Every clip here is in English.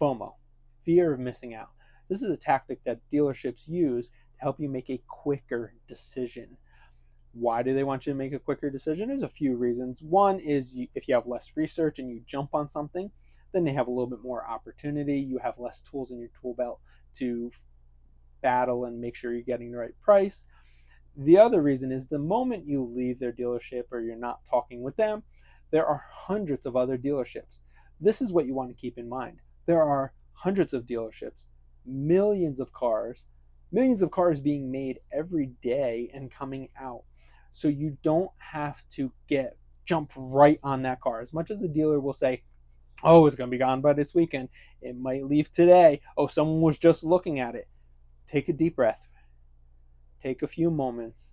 FOMO, fear of missing out. This is a tactic that dealerships use to help you make a quicker decision. Why do they want you to make a quicker decision? There's a few reasons. One is if you have less research and you jump on something, then they have a little bit more opportunity. You have less tools in your tool belt to battle and make sure you're getting the right price. The other reason is the moment you leave their dealership or you're not talking with them, there are hundreds of other dealerships. This is what you want to keep in mind. There are hundreds of dealerships, millions of cars being made every day and coming out. So you don't have to jump right on that car. As much as the dealer will say, oh, it's going to be gone by this weekend, it might leave today. Oh, someone was just looking at it. Take a deep breath, take a few moments,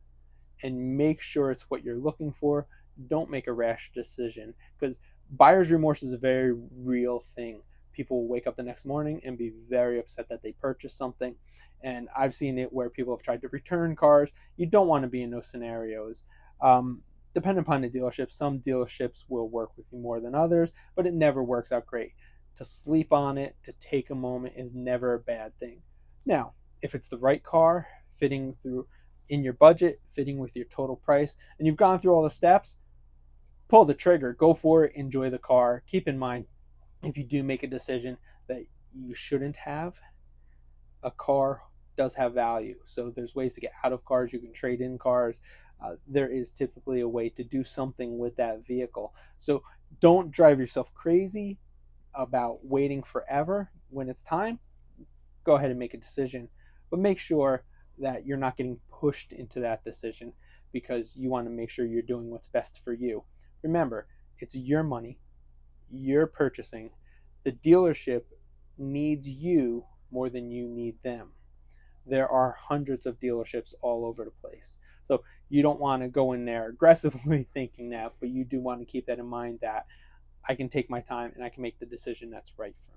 and make sure it's what you're looking for. Don't make a rash decision, because buyer's remorse is a very real thing. People will wake up the next morning and be very upset that they purchased something. And I've seen it where people have tried to return cars. You don't want to be in those scenarios. Depending upon the dealership, some dealerships will work with you more than others, but it never works out great. To sleep on it, to take a moment, is never a bad thing. Now, if it's the right car, fitting through in your budget, fitting with your total price, and you've gone through all the steps, pull the trigger, go for it, enjoy the car. Keep in mind, if you do make a decision that you shouldn't have, a car does have value. So there's ways to get out of cars. You can trade in cars. There is typically a way to do something with that vehicle. So don't drive yourself crazy about waiting forever. When it's time, go ahead and make a decision. But make sure that you're not getting pushed into that decision, because you want to make sure you're doing what's best for you. Remember, it's your money, you're purchasing. The dealership needs you more than you need them. There are hundreds of dealerships all over the place. So you don't want to go in there aggressively thinking that, but you do want to keep that in mind, that I can take my time and I can make the decision that's right for me.